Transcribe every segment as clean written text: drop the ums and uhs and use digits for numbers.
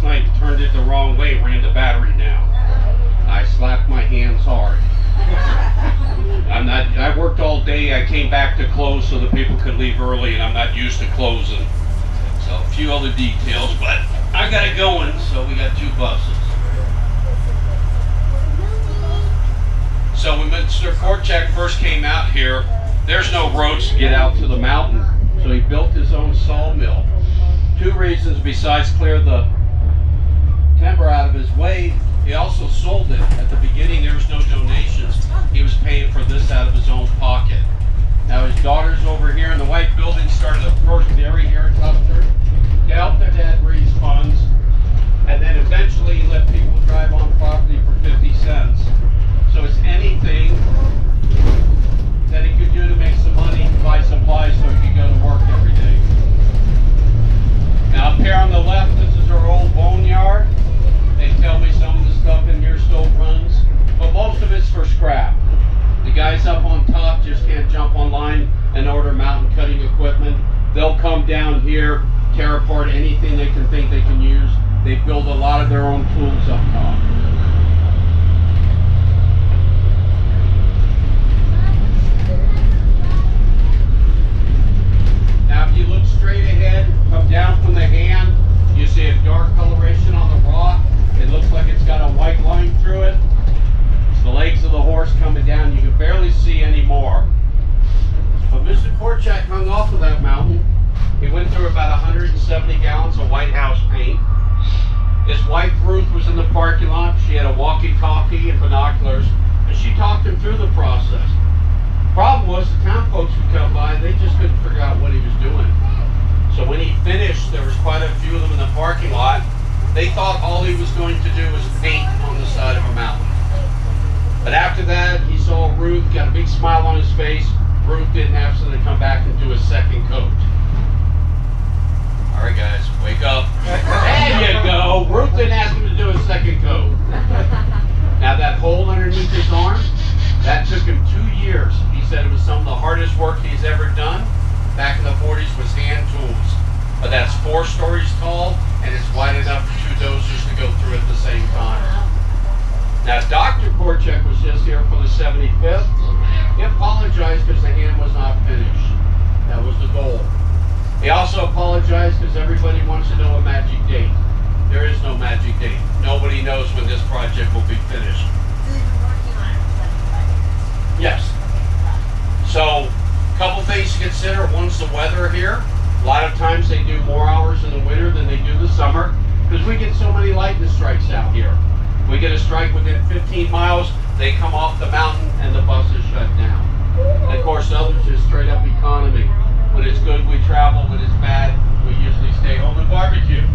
last night, turned it the wrong way, ran the battery down. I slapped my hands hard. I worked all day. I came back to close so the people could leave early, and I'm not used to closing. So a few other details, but I got it going, so we got 2 buses. So when Mr. Korchak first came out here, there's no roads to get out to the mountain, so he built his own sawmill. 2 reasons besides clear the timber out of his way. He also sold it. At the beginning, there was no donations. He was paying for this out of his own pocket. Now his daughter's over here in the white building, started a first dairy here in Custer to help their dad raise funds, and then eventually he let people drive on property for 50 cents. So it's anything that he could do to make some money, buy supplies so he could go to work every day. Now up here on the left, this is our old boneyard. They tell me some of the stuff in here still runs, but most of it's for scrap. The guys up on top just can't jump online and order mountain cutting equipment. They'll come down here, tear apart anything they can think they can use. They build a lot of their own tools up top. Now if you look straight ahead, come down from the hand, you see a dark coloration on the rock. It looks like it's got a white line through it. It's the legs of the horse coming down. You can barely see anymore. But Mr. Korchak hung off of that mountain. He went through about 170 gallons of White House paint. His wife Ruth was in the parking lot. She had a walkie-talkie and binoculars, and she talked him through the process. Problem was the town folks would come by, they just couldn't figure out what he was doing. So when he finished, there was quite a few of them in the parking lot. They thought all he was going to do was paint on the side of a mountain. But after that, he saw Ruth, got a big smile on his face. Ruth didn't have so they come back and do a second coat. All right, guys, wake up. There you go. Ruth didn't ask him to do a second coat. Now that hole underneath his arm, that took him 2 years. He said it was some of the hardest work he's ever done. Back in the 40s was hand tools. But that's 4 stories tall, and it's wide enough for 2 dozers to go through at the same time. Now, Dr. Korchak was just here for the 75th. He apologized because the hand was not finished. That was the goal. He also apologized because everybody wants to know a magic date. There is no magic date. Nobody knows when this project will be finished. Yes. So, a couple things to consider. One's the weather here. A lot of times they do more hours in the winter than they do the summer because we get so many lightning strikes out here. We get a strike within 15 miles, they come off the mountain and the bus is shut down. And of course, others is straight up economy. When it's good, we travel. When it's bad, we usually stay home and barbecue.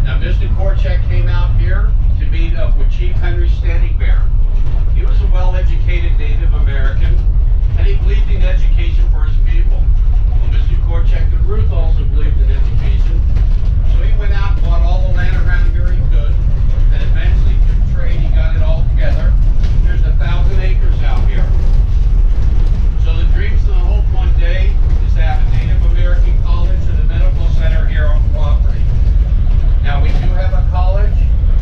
Now, Mr. Korchak came out here to meet up with Chief Henry Standing Bear. He was a well-educated Native American, and he believed in education for his people. Well, Mr. Korchak and Ruth also believed in education, so he went out and bought all the land around here he could, and eventually through trade he got it all together. There's 1,000 acres out here. So the dreams of the hope one day is to have a Native American college and a medical center here on property. Now we do have a college.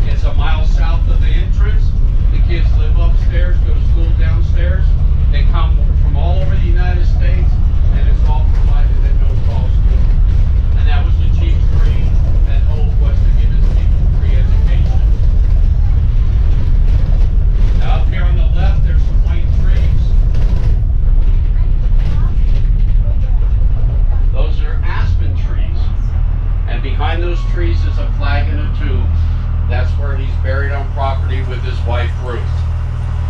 It's a mile south of the entrance. The kids live upstairs, go to school downstairs. They come from all over the United States, and it's all provided at no cost to them. And that was the chief's dream and hope, was to give his people free education. Now up here on the left, there's some white trees. Those are aspen trees. And behind those trees is a flag and a tomb. That's where he's buried on property with his wife, Ruth.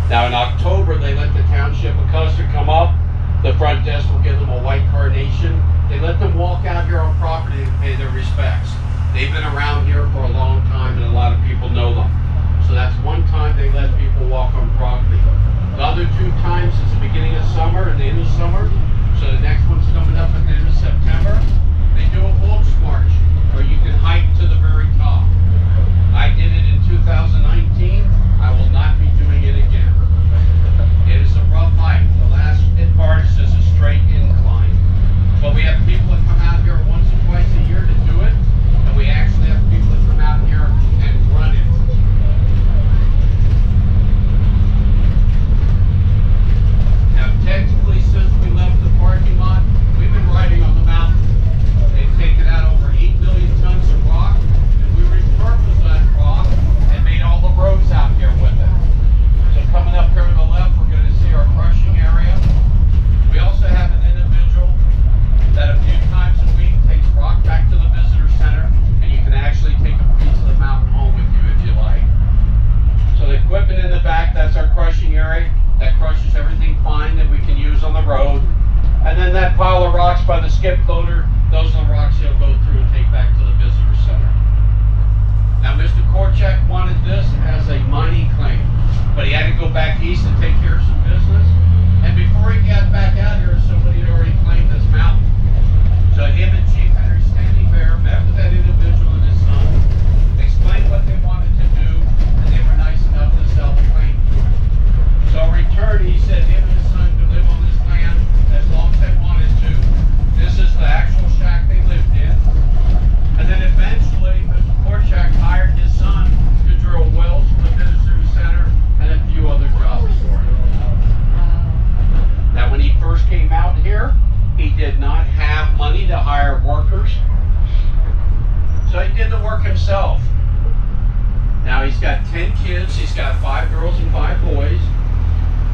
Now in October, they let the township of Custer come up. The front desk will give them a white carnation. They let them walk out here on property and pay their respects. They've been around here for a long time and a lot of people know them. So that's one time they let people walk on property. The other 2 times is the beginning of summer and the end of summer. So the next one's coming up at the end of September. They do a Bulge March where you can hike to the very top. I did it in 2019. I will not be doing it again. It is a rough hike. The last part is just a straight incline. But we have people that come out here once or twice a year to do it, and we actually have people that skip loader. Those are the rocks he'll go through and take back to the visitor center. Now, Mr. Korchak wanted this as a mining claim, but he had to go back east to take care of some business. And before he got back out here, somebody had already claimed this mountain. So him and Chief Henry Standing Bear met with that individual and his son, explained what they wanted to do, and they were nice enough to sell the claim to him. So in return, he said him and his son could live on this land as long as they wanted to. This is the actual shack they lived in. And then eventually, Mr. Korchak hired his son to drill wells for the visitor center and a few other jobs for him. Now, when he first came out here, he did not have money to hire workers, so he did the work himself. Now, he's got 10 kids. He's got 5 girls and 5 boys.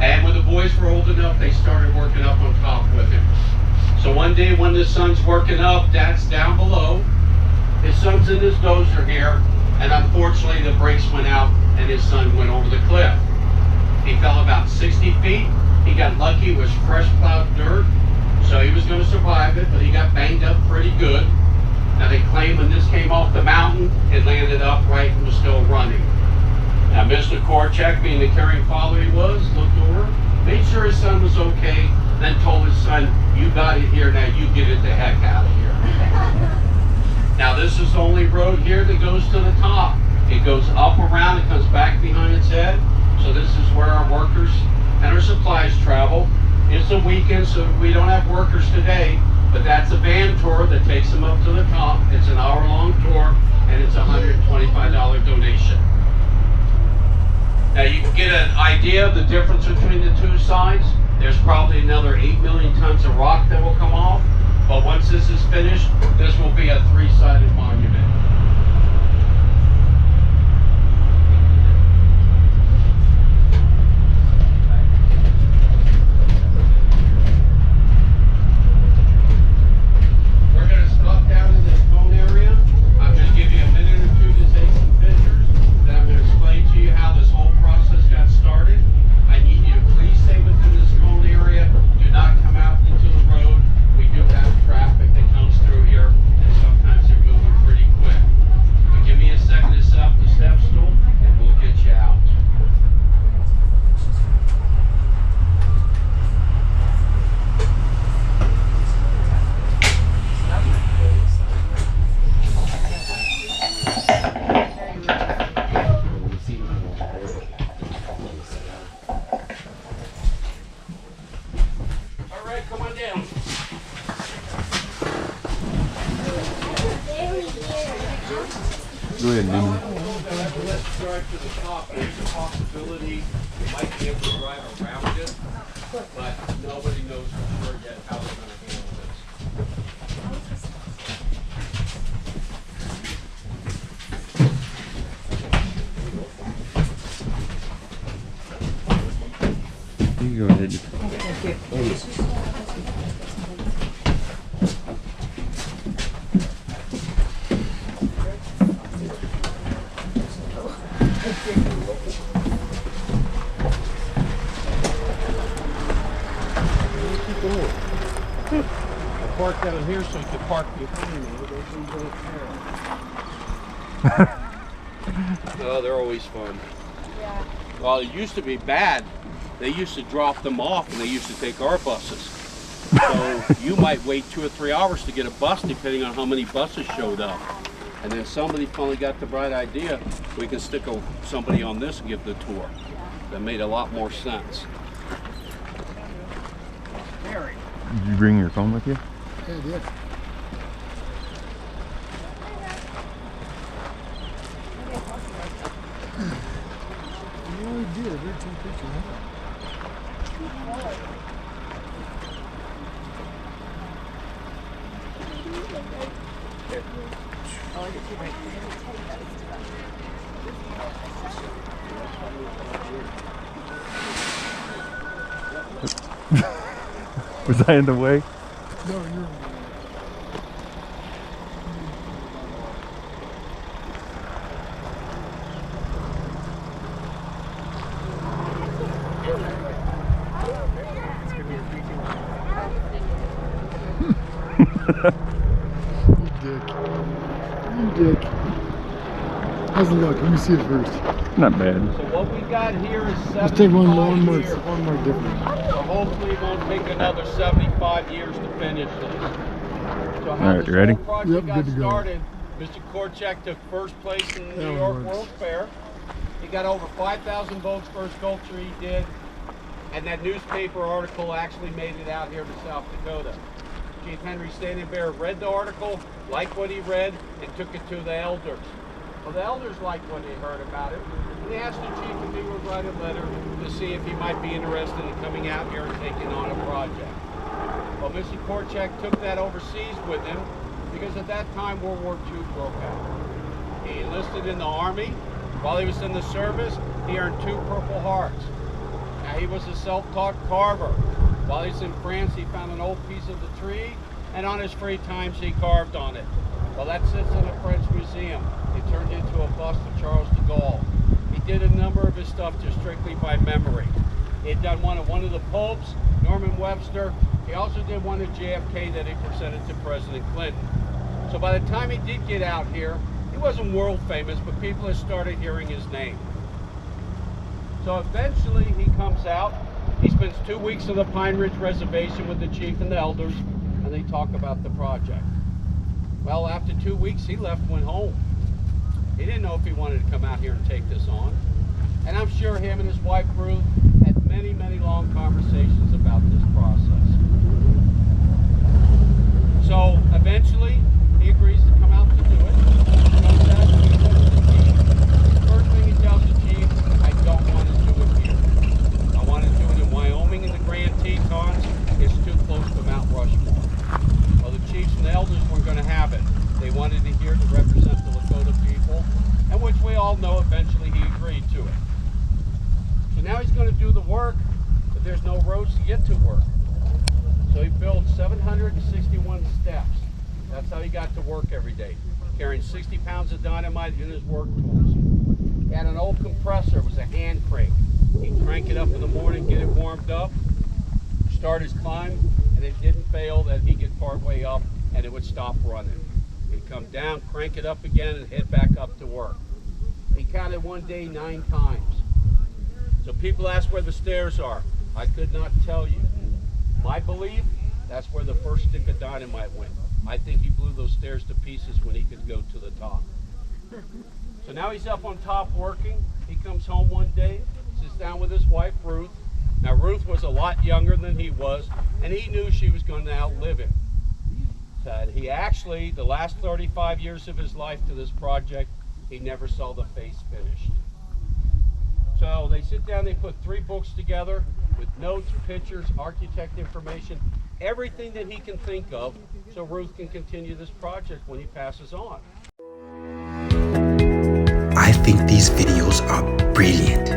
And when the boys were old enough, they started working up on top with him. So one day when his son's working up, Dad's down below. His son's in his dozer here, and unfortunately the brakes went out and his son went over the cliff. He fell about 60 feet. He got lucky, it was fresh plowed dirt, so he was going to survive it, but he got banged up pretty good. Now they claim when this came off the mountain, it landed upright and was still running. Now Mr. Korchak, being the caring father he was, looked over, made sure his son was okay, then told his son, "You got it here, now you get it the heck out of here." Now this is the only road here that goes to the top. It goes up around, it comes back behind its head. So this is where our workers and our supplies travel. It's a weekend, so we don't have workers today, but that's a van tour that takes them up to the top. It's an hour-long tour, and it's a $125 donation. Now you can get an idea of the difference between the two sides. There's probably another 8 million tons of rock that will come off. But once this is finished, this will be a 3-sided monument. We're going to stop down in this cone area. I'm going to give you a minute or two to take some pictures. Then I'm going to explain to you how this whole process got started. I need you to please stay within this cone area. Do not come out into the road. We do have traffic that comes through here, and sometimes they're moving pretty quick. But give me a second to set up the step stool, and we'll get you out. All right, come on down. Go ahead, Newman. Let's drive to the top. There's a possibility we might be able to drive around it, but nobody knows for sure yet how they're going to handle this. You can go ahead. I parked down here so you could park behind me. Oh, they're always fun. Yeah. Well, it used to be bad. They used to drop them off and they used to take our buses. So you might wait 2 or 3 hours to get a bus depending on how many buses showed up. And then somebody finally got the bright idea, we can stick somebody on this and give the tour. That made a lot more sense. Mary. Did you bring your phone with you? Yeah, I did. You already did. I did take a picture, huh? Was I in the way? No, you're. It's gonna be a freaking You dick. How's it look? Let me see it first. Not bad. So what we got here is 75 Let's take one more years. different. So hopefully it won't take another 75 years to finish this. So how Alright, this you ready? whole project Yep, got good to go. started, Mr. Korchak took first place in the That New York works. World's Fair. He got over 5,000 votes for a sculpture he did. And that newspaper article actually made it out here to South Dakota. Chief Henry Standing Bear read the article, liked what he read, and took it to the elders. Well, the elders liked what they heard about it, and they asked the chief if he would write a letter to see if he might be interested in coming out here and taking on a project. Well, Mr. Korchak took that overseas with him because at that time World War II broke out. He enlisted in the Army. While he was in the service, he earned 2 Purple Hearts. Now, he was a self-taught carver. While he was in France, he found an old piece of the tree, and on his free times, he carved on it. Well, that sits in a French museum. It turned into a bust of Charles de Gaulle. He did a number of his stuff just strictly by memory. He had done one of the popes, Norman Webster. He also did one of JFK that he presented to President Clinton. So by the time he did get out here, he wasn't world famous, but people had started hearing his name. So eventually he comes out. He spends 2 weeks on the Pine Ridge Reservation with the chief and the elders, and they talk about the project. Well, after 2 weeks, he left, went home. He didn't know if he wanted to come out here and take this on. And I'm sure him and his wife, Ruth, had many, many long conversations about this process. So eventually, he agrees to come out to do it. He comes out and he says to the chief, first thing he tells the chief, I don't want to do it here. I want to do it in Wyoming in the Grand Tetons. It's too close to Mount Rushmore. Well, the chiefs and the elders weren't going to have it. They wanted it here to represent the Lakota people, and which we all know eventually he agreed to it. So now he's going to do the work, but there's no roads to get to work. So he built 761 steps. That's how he got to work every day, carrying 60 pounds of dynamite in his work tools. He had an old compressor. It was a hand crank. He'd crank it up in the morning, get it warmed up, start his climb, and it didn't fail that he get part way up and it would stop running. He'd come down, crank it up again, and head back up to work. He counted one day 9 times. So people ask where the stairs are. I could not tell you. My belief, that's where the first stick of dynamite went. I think he blew those stairs to pieces when he could go to the top. So now he's up on top working. He comes home one day, sits down with his wife, Ruth. Now, Ruth was a lot younger than he was, and he knew she was going to outlive him. So he actually, the last 35 years of his life to this project, he never saw the face finished. So they sit down, they put 3 books together with notes, pictures, architect information, everything that he can think of, so Ruth can continue this project when he passes on. I think these videos are brilliant,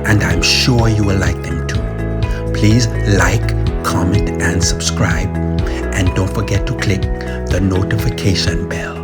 and I'm sure you will like them too. Please like, comment, and subscribe, and don't forget to click the notification bell.